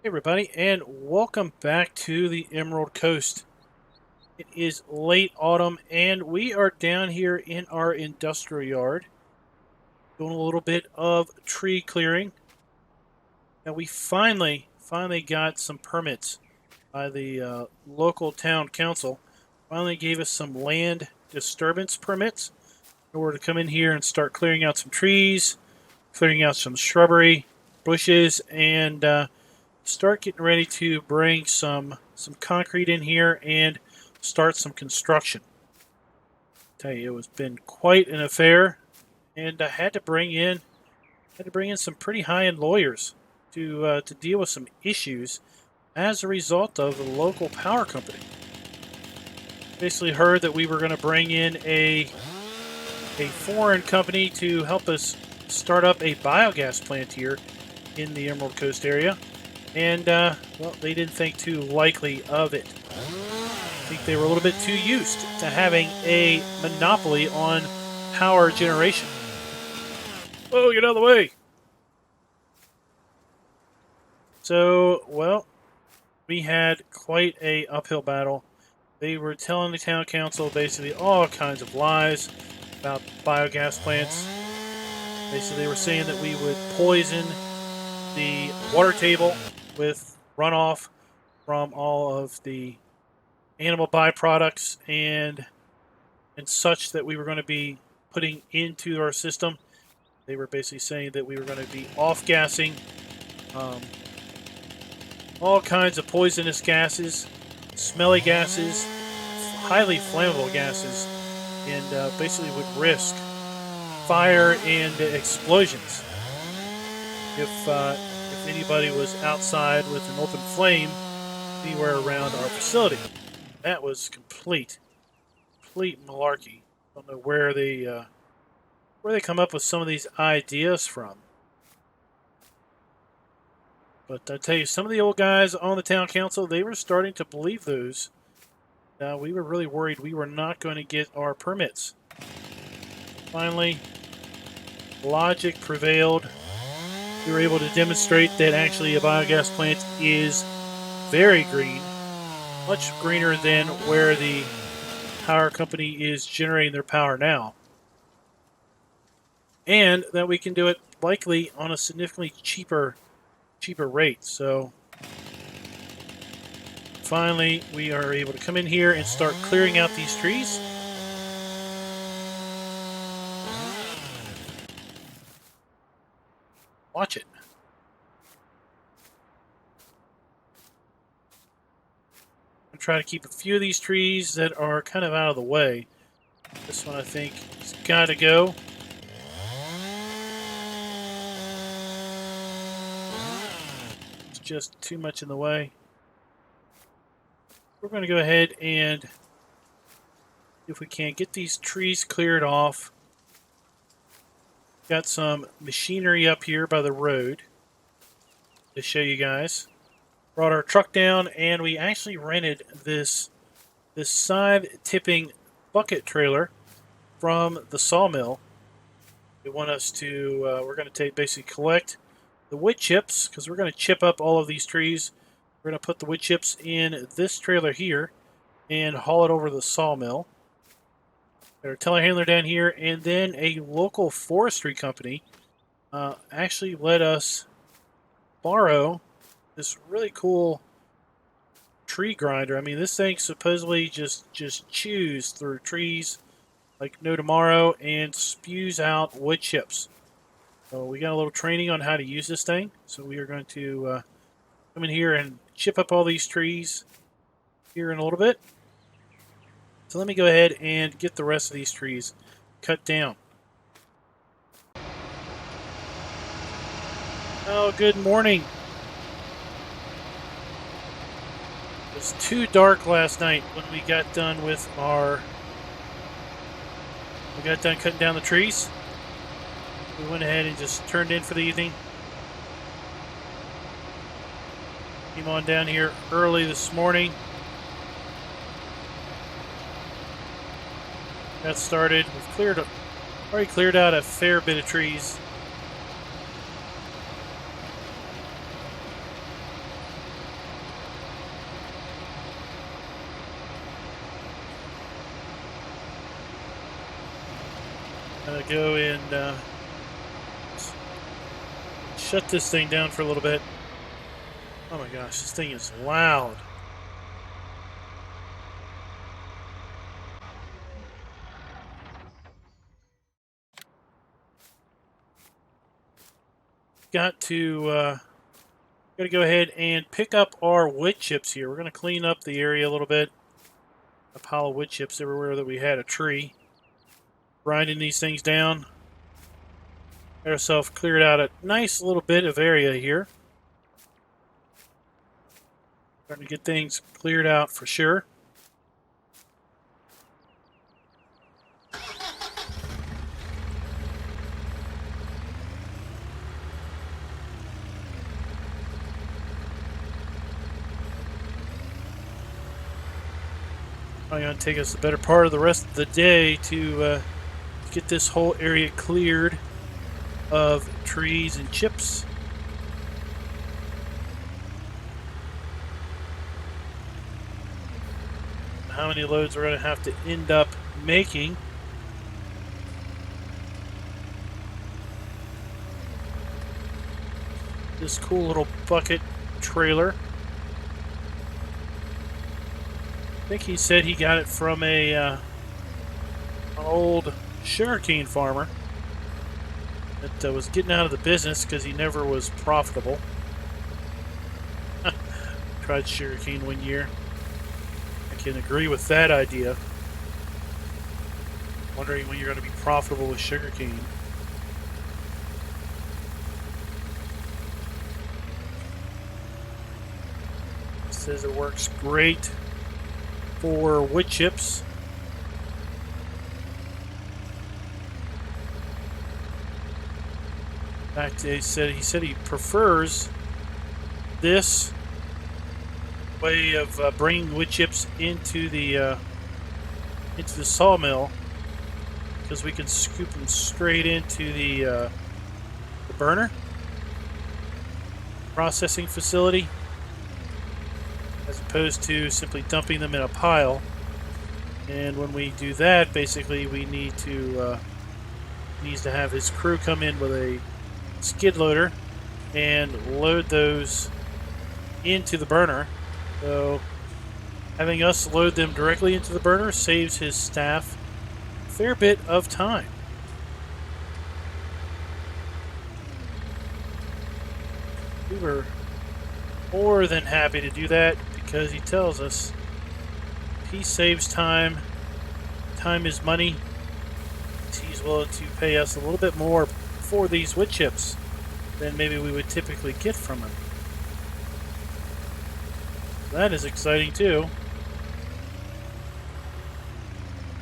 Hey everybody, and welcome back to the Emerald Coast. It is late autumn, and we are down here in our industrial yard doing a little bit of tree clearing. And we finally got some permits by the local town council. Finally gave us some land disturbance permits in order to come in here and start clearing out some trees, clearing out some shrubbery, bushes, and start getting ready to bring some concrete in here and start some construction. Tell you, it was been quite an affair, and I had to bring in some pretty high-end lawyers to deal with some issues as a result of the local power company. Basically, heard that we were going to bring in a foreign company to help us start up a biogas plant here in the Emerald Coast area. And, well, they didn't think too likely of it. I think they were a little bit too used to having a monopoly on power generation. Oh, get out of the way! So, well, we had quite a uphill battle. They were telling the town council basically all kinds of lies about biogas plants. Basically, they were saying that we would poison the water table with runoff from all of the animal byproducts and such that we were going to be putting into our system. They were basically saying that we were going to be off-gassing all kinds of poisonous gases, smelly gases, highly flammable gases, and basically would risk fire and explosions if anybody was outside with an open flame anywhere around our facility. That was complete malarkey. I don't know where they come up with some of these ideas from. But I tell you, some of the old guys on the town council, they were starting to believe those. We were really worried we were not going to get our permits. Finally, logic prevailed. We were able to demonstrate that actually a biogas plant is very green, much greener than where the power company is generating their power now. And that we can do it likely on a significantly cheaper rate. So finally, we are able to come in here and start clearing out these trees. Watch it. I'm trying to keep a few of these trees that are kind of out of the way. This one, I think, has got to go. It's just too much in the way. We're going to go ahead and, if we can, get these trees cleared off. Got some machinery up here by the road to show you guys. Brought our truck down, and we actually rented this side tipping bucket trailer from the sawmill. They want us to, we're going to basically collect the wood chips, because we're going to chip up all of these trees. We're going to put the wood chips in this trailer here and haul it over to the sawmill. Got our telehandler down here, and then a local forestry company actually let us borrow this really cool tree grinder. I mean, this thing supposedly just chews through trees like no tomorrow and spews out wood chips. So we got a little training on how to use this thing. So we are going to come in here and chip up all these trees here in a little bit. So let me go ahead and get the rest of these trees cut down. Oh, good morning. It was too dark last night when we got done cutting down the trees. We went ahead and just turned in for the evening. Came on down here early this morning. Got started. We've already cleared out a fair bit of trees. go and shut this thing down for a little bit. Oh my gosh, this thing is loud. Got to go ahead and pick up our wood chips here. We're going to clean up the area a little bit. A pile of wood chips everywhere that we had a tree. Grinding these things down. Got ourselves cleared out a nice little bit of area here. Starting to get things cleared out for sure. Probably going to take us the better part of the rest of the day to get this whole area cleared of trees and chips. How many loads we're going to have to end up making. This cool little bucket trailer. I think he said he got it from an old sugarcane farmer that was getting out of the business because he never was profitable. Tried sugarcane one year. I can agree with that idea. Wondering when you're going to be profitable with sugarcane. It says it works great for wood chips. In fact, he said he prefers this way of bringing wood chips into the sawmill because we can scoop them straight into the burner processing facility, as opposed to simply dumping them in a pile. And when we do that, basically we need to needs to have his crew come in with a skid loader and load those into the burner. So having us load them directly into the burner saves his staff a fair bit of time. We were more than happy to do that because he tells us he saves time. Time is money. He's willing to pay us a little bit more for these wood chips than maybe we would typically get from him. That is exciting too.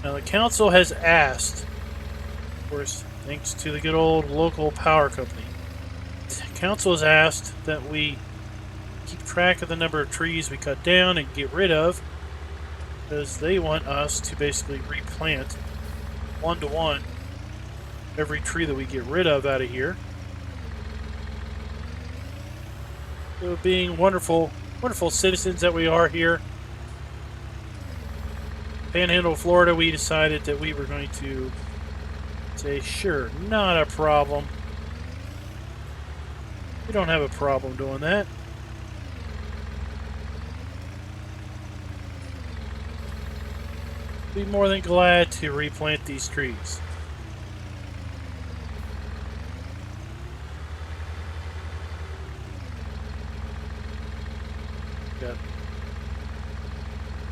Now the council has asked, of course, thanks to the good old local power company, the council has asked that we keep track of the number of trees we cut down and get rid of, because they want us to basically replant one-to-one every tree that we get rid of out of here. So being wonderful citizens that we are here, Panhandle, Florida, we decided that we were going to say, sure, not a problem. We don't have a problem doing that. Be more than glad to replant these trees.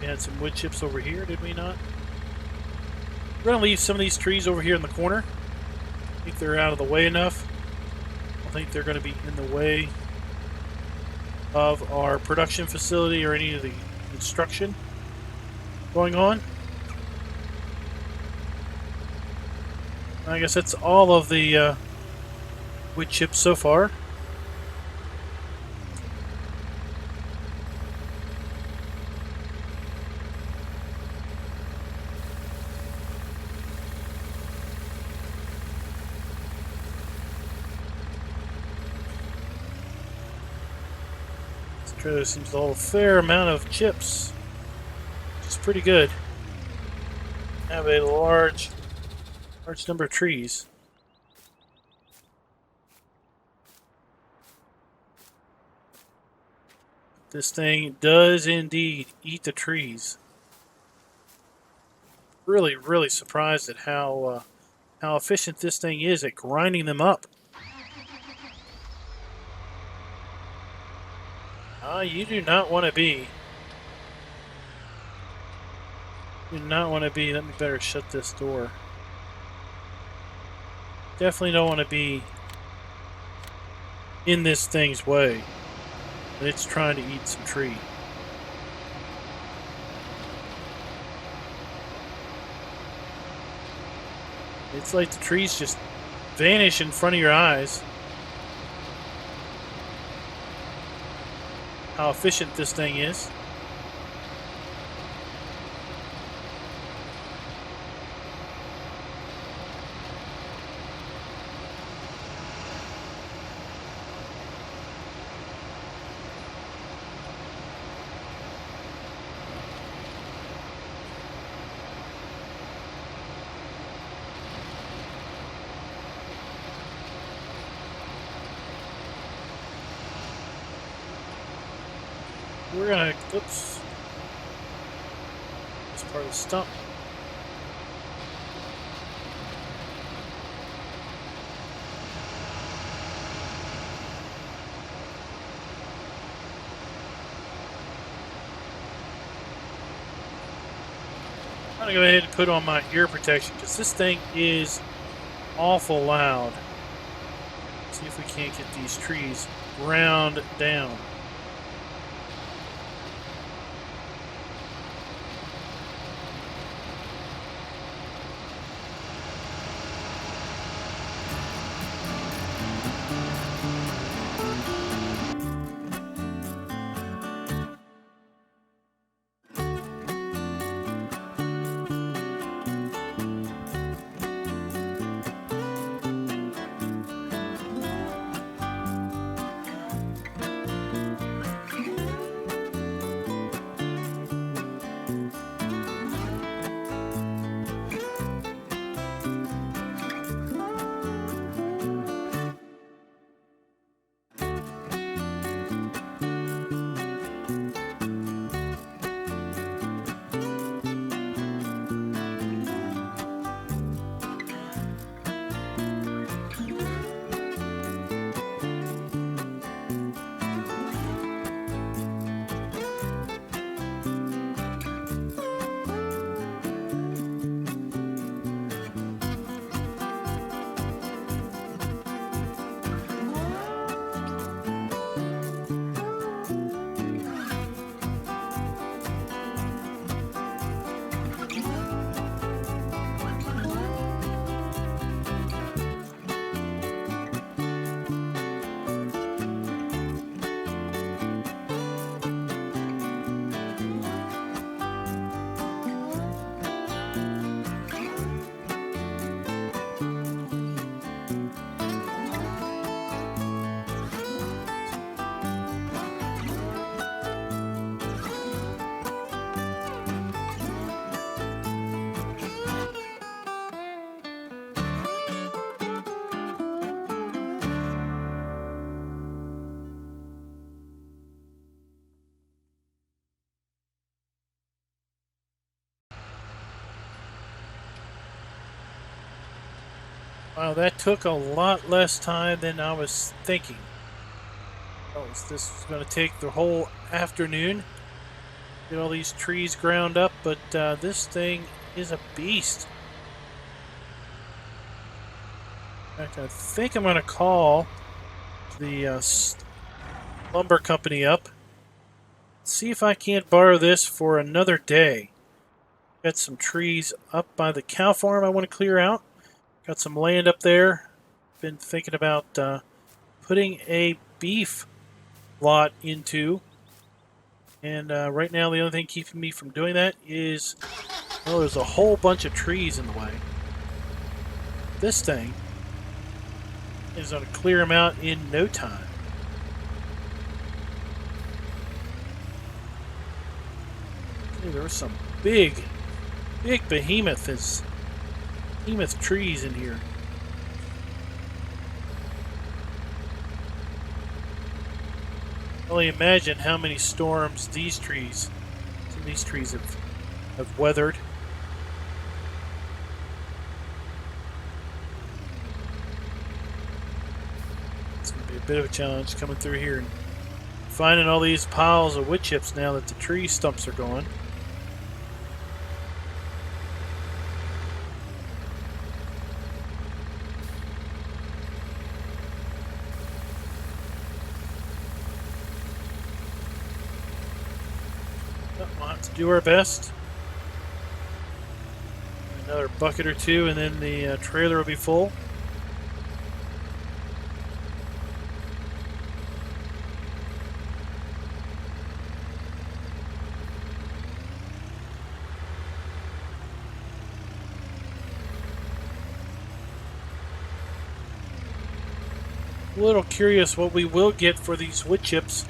We had some wood chips over here, did we not? We're going to leave some of these trees over here in the corner. I think they're out of the way enough. I don't think they're going to be in the way of our production facility or any of the construction going on. I guess that's all of the wood chips so far. This trailer seems to hold a fair amount of chips, which is pretty good. Have a large Large number of trees. This thing does indeed eat the trees. Really, really surprised at how efficient this thing is at grinding them up. You do not want to be. Do not want to be. Let me better shut this door. Definitely don't want to be in this thing's way. It's trying to eat some tree. It's like the trees just vanish in front of your eyes. How efficient this thing is. We're gonna, oops, this part of the stump. I'm gonna go ahead and put on my ear protection because this thing is awful loud. Let's see if we can't get these trees ground down. Wow, that took a lot less time than I was thinking. This was going to take the whole afternoon. Get all these trees ground up, but this thing is a beast. In fact, I think I'm going to call the lumber company up. See if I can't borrow this for another day. Got some trees up by the cow farm I want to clear out. Got some land up there. Been thinking about putting a beef lot into. And right now the only thing keeping me from doing that is, well, there's a whole bunch of trees in the way. This thing is going to clear them out in no time. Hey, there was some big behemoth is behemoth trees in here. Only imagine how many storms some of these trees have weathered. It's going to be a bit of a challenge coming through here and finding all these piles of wood chips now that the tree stumps are gone. We'll have to do our best. Another bucket or two, and then the trailer will be full. A little curious what we will get for these wood chips.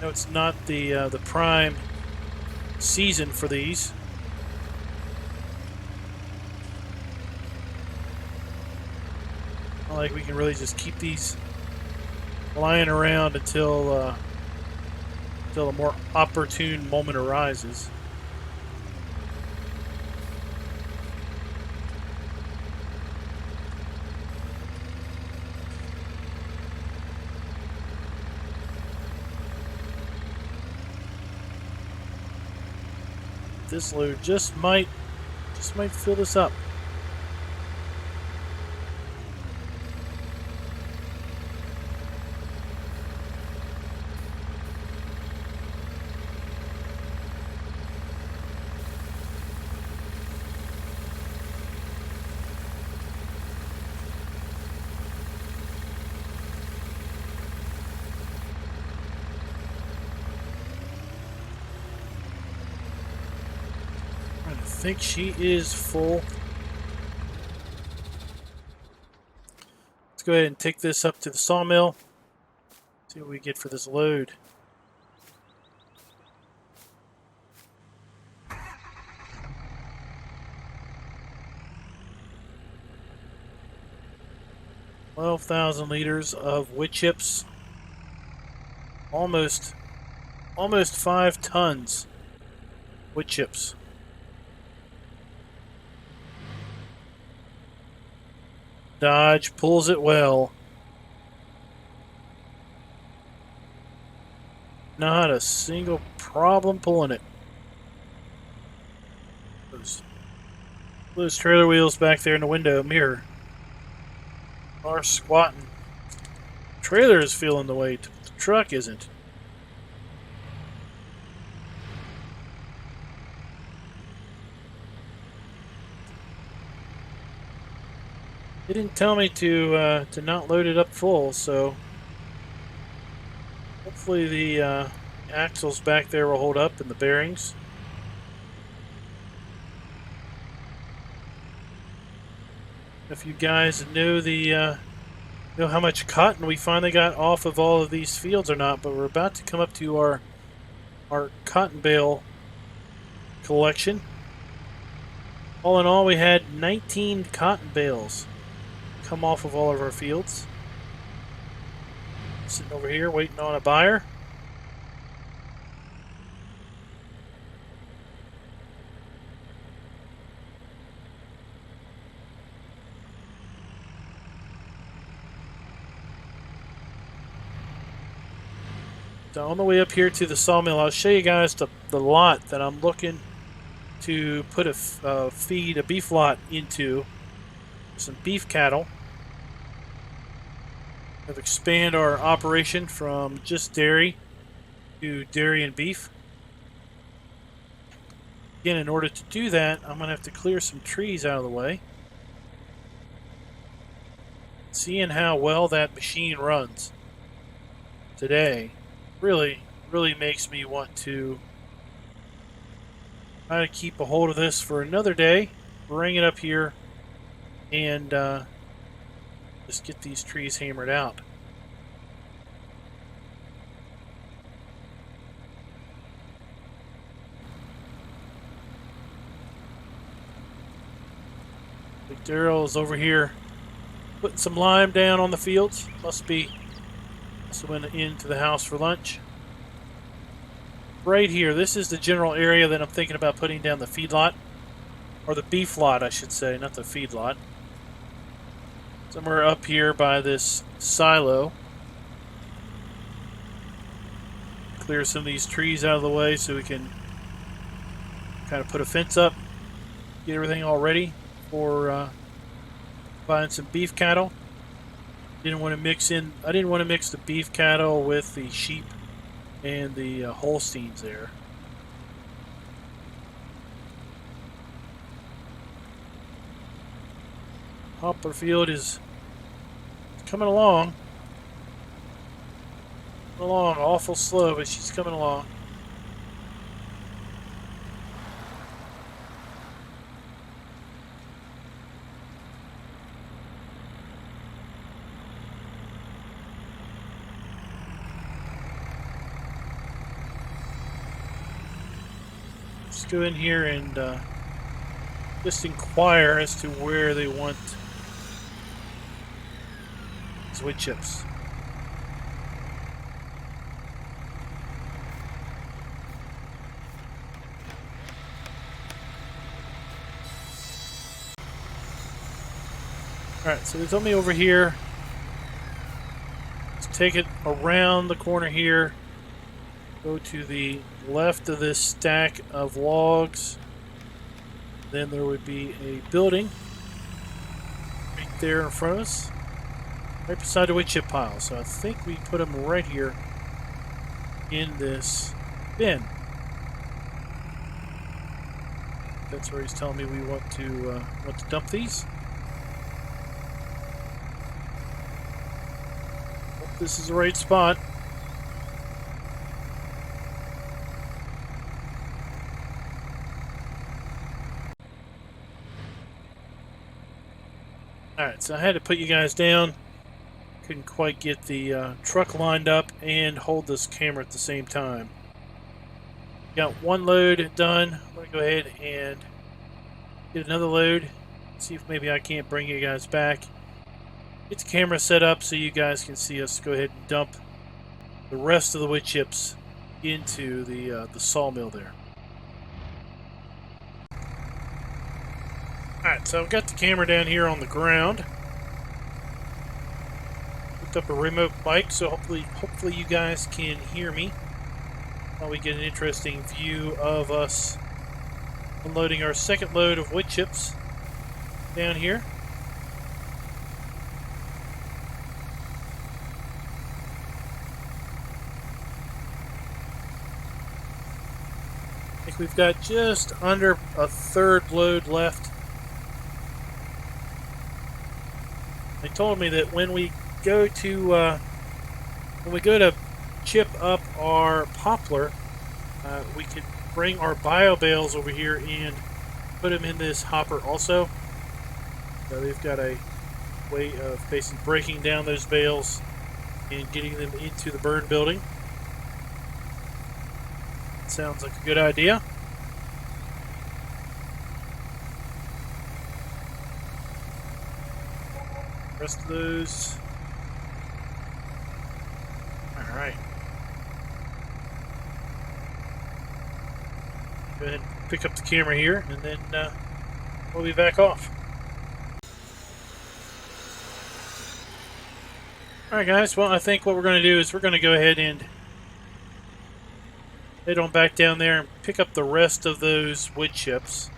No, it's not the prime season for these. Not like we can really just keep these lying around until a more opportune moment arises. This load just might fill this up. I think she is full. Let's go ahead and take this up to the sawmill. See what we get for this load. $12,000 of wood chips. Almost 5 tons wood chips. Dodge pulls it well. Not a single problem pulling it. Those trailer wheels back there in the window mirror are squatting. Trailer is feeling the weight. The truck isn't. They didn't tell me to not load it up full, so hopefully the axles back there will hold up and the bearings. If you guys know know how much cotton we finally got off of all of these fields or not, but we're about to come up to our cotton bale collection. All in all, we had 19 cotton bales come off of all of our fields. Sitting over here waiting on a buyer. So on the way up here to the sawmill, I'll show you guys the lot that I'm looking to put a beef lot into. Some beef cattle. We'll expand our operation from just dairy to dairy and beef. Again, in order to do that, I'm going to have to clear some trees out of the way. Seeing how well that machine runs today really makes me want to try to keep a hold of this for another day, bring it up here, and just get these trees hammered out. Daryl's over here putting some lime down on the fields. Must went into the house for lunch. Right here, this is the general area that I'm thinking about putting down the feedlot. Or the beef lot, I should say, not the feedlot. Somewhere up here by this silo. Clear some of these trees out of the way so we can kind of put a fence up. Get everything all ready for buying some beef cattle. I didn't want to mix the beef cattle with the sheep and the Holsteins there. Poplar field is coming along. Awful slow, but she's coming along. Let's go in here and just inquire as to where they want these wood chips. Alright, so they told me over here. Let's take it around the corner here. Go to the left of this stack of logs. Then there would be a building right there in front of us. Right beside the wood chip pile. So I think we put them right here in this bin. That's where he's telling me we want to dump these. Hope this is the right spot. Alright, so I had to put you guys down. Couldn't quite get the truck lined up and hold this camera at the same time. Got one load done. I'm going to go ahead and get another load. See if maybe I can't bring you guys back. Get the camera set up so you guys can see us go ahead and dump the rest of the wood chips into the sawmill there. Alright, so I've got the camera down here on the ground. Hooked up a remote mic, so hopefully you guys can hear me while we get an interesting view of us unloading our second load of wood chips down here. I think we've got just under a third load left. They told me that when we go to chip up our poplar, we could bring our bio bales over here and put them in this hopper also. So they've got a way of basically breaking down those bales and getting them into the burn building. Sounds like a good idea. Rest of those. Alright. Go ahead and pick up the camera here, and then we'll be back off. Alright guys, well I think what we're going to do is we're going to go ahead and head on back down there and pick up the rest of those wood chips.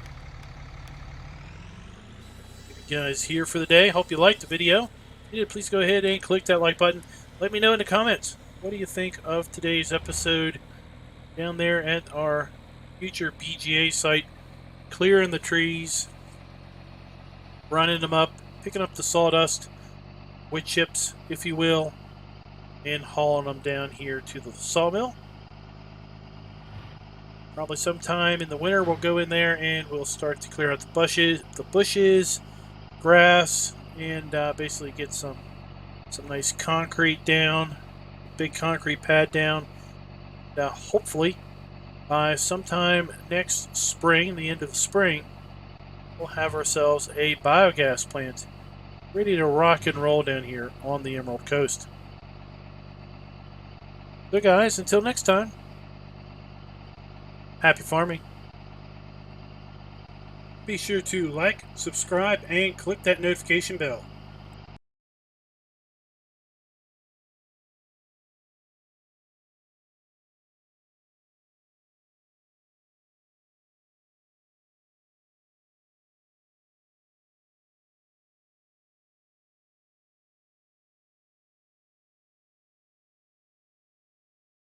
You guys here for the day. Hope you liked the video. If you did, please go ahead and click that like button. Let me know in the comments, what do you think of today's episode down there at our future BGA site, clearing the trees, running them up, picking up the sawdust, wood chips, if you will, and hauling them down here to the sawmill. Probably sometime in the winter we'll go in there and we'll start to clear out the bushes, grass, and basically get some nice concrete down, big concrete pad down. Hopefully by sometime next spring, the end of the spring, we'll have ourselves a biogas plant ready to rock and roll down here on the Emerald Coast. So guys, until next time, happy farming. Be sure to like, subscribe, and click that notification bell.